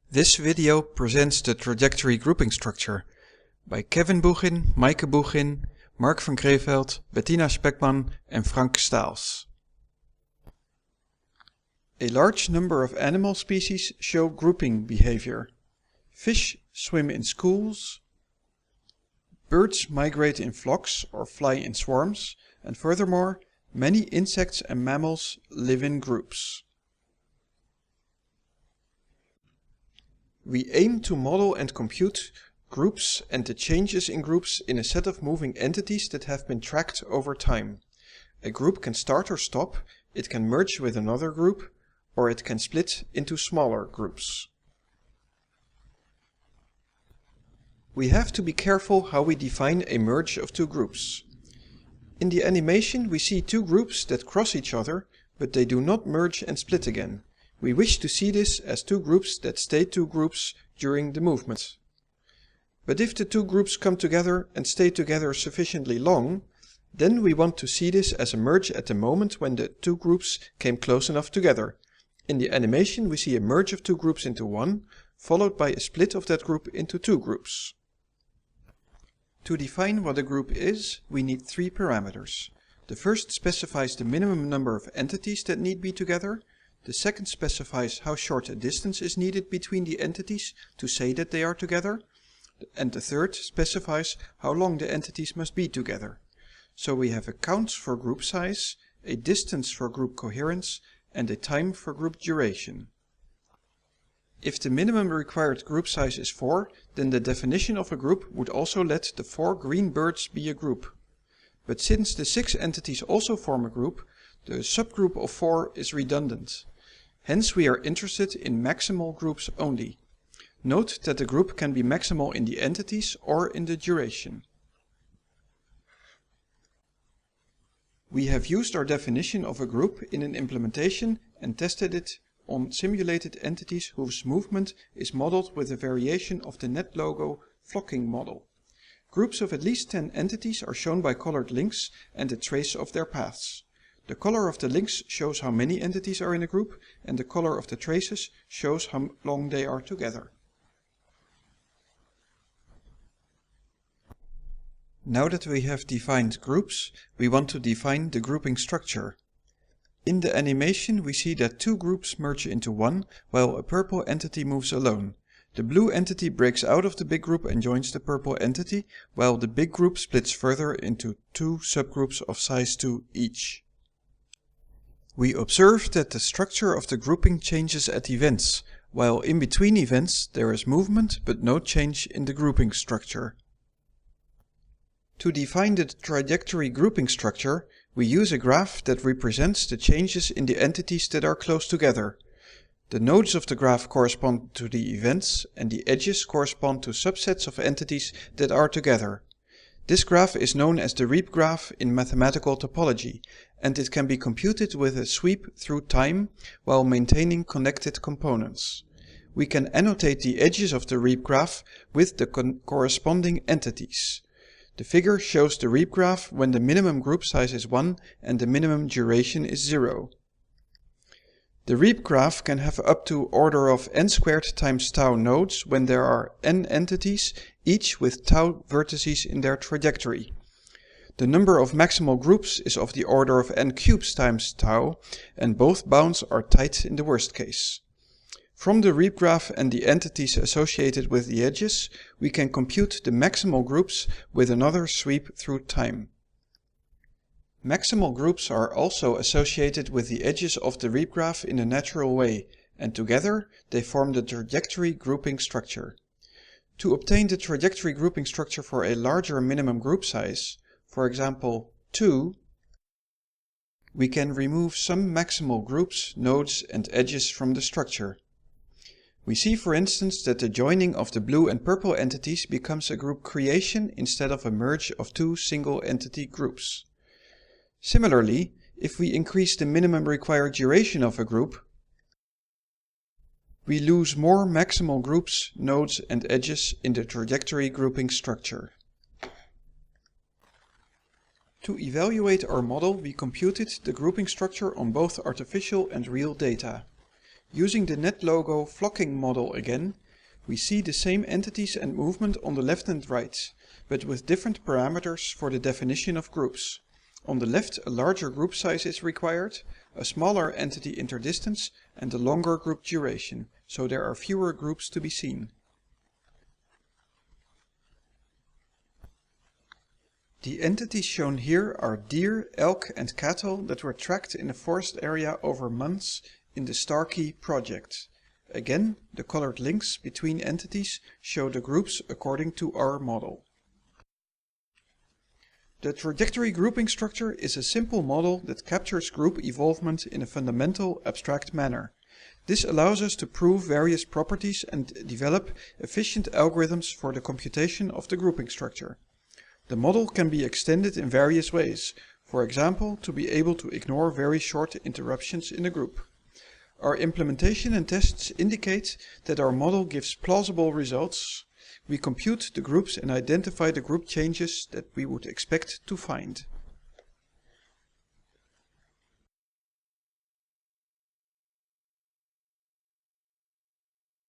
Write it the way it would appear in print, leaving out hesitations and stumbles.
This video presents the trajectory grouping structure by Kevin Boegin, Maaike Boegin, Mark van Kreeveld, Bettina Spekman and Frank Staals. A large number of animal species show grouping behavior. Fish swim in schools, birds migrate in flocks or fly in swarms, and furthermore, many insects and mammals live in groups. We aim to model and compute groups and the changes in groups in a set of moving entities that have been tracked over time. A group can start or stop, it can merge with another group, or it can split into smaller groups. We have to be careful how we define a merge of two groups. In the animation we see two groups that cross each other, but they do not merge and split again. We wish to see this as two groups that stay two groups during the movement. But if the two groups come together and stay together sufficiently long, then we want to see this as a merge at the moment when the two groups came close enough together. In the animation we see a merge of two groups into one, followed by a split of that group into two groups. To define what a group is, we need three parameters. The first specifies the minimum number of entities that need be together. The second specifies how short a distance is needed between the entities to say that they are together. And the third specifies how long the entities must be together. So we have a count for group size, a distance for group coherence, and a time for group duration. If the minimum required group size is 4, then the definition of a group would also let the 4 green birds be a group. But since the 6 entities also form a group, the subgroup of 4 is redundant. Hence we are interested in maximal groups only. Note that the group can be maximal in the entities or in the duration. We have used our definition of a group in an implementation and tested it on simulated entities whose movement is modeled with a variation of the NetLogo flocking model. Groups of at least 10 entities are shown by colored links and a trace of their paths. The color of the links shows how many entities are in a group, and the color of the traces shows how long they are together. Now that we have defined groups, we want to define the grouping structure. In the animation we see that two groups merge into one, while a purple entity moves alone. The blue entity breaks out of the big group and joins the purple entity, while the big group splits further into two subgroups of size 2 each. We observe that the structure of the grouping changes at events, while in between events there is movement but no change in the grouping structure. To define the trajectory grouping structure, we use a graph that represents the changes in the entities that are close together. The nodes of the graph correspond to the events and the edges correspond to subsets of entities that are together. This graph is known as the Reeb graph in mathematical topology, and it can be computed with a sweep through time while maintaining connected components. We can annotate the edges of the Reeb graph with the corresponding entities. The figure shows the Reeb graph when the minimum group size is 1 and the minimum duration is 0. The Reeb graph can have up to order of n squared times tau nodes when there are n entities, each with tau vertices in their trajectory. The number of maximal groups is of the order of n cubes times tau, and both bounds are tight in the worst case. From the Reeb graph and the entities associated with the edges, we can compute the maximal groups with another sweep through time. Maximal groups are also associated with the edges of the Reeb graph in a natural way, and together they form the trajectory grouping structure. To obtain the trajectory grouping structure for a larger minimum group size, for example 2, we can remove some maximal groups, nodes and edges from the structure. We see for instance that the joining of the blue and purple entities becomes a group creation instead of a merge of two single entity groups. Similarly, if we increase the minimum required duration of a group, we lose more maximal groups, nodes and edges in the trajectory grouping structure. To evaluate our model, we computed the grouping structure on both artificial and real data. Using the NetLogo flocking model again, we see the same entities and movement on the left and right, but with different parameters for the definition of groups. On the left, a larger group size is required, a smaller entity interdistance, and a longer group duration, so there are fewer groups to be seen. The entities shown here are deer, elk and cattle that were tracked in a forest area over months in the Starkey project. Again, the colored links between entities show the groups according to our model. The trajectory grouping structure is a simple model that captures group evolvement in a fundamental, abstract manner. This allows us to prove various properties and develop efficient algorithms for the computation of the grouping structure. The model can be extended in various ways, for example, to be able to ignore very short interruptions in a group. Our implementation and tests indicate that our model gives plausible results. We compute the groups and identify the group changes that we would expect to find.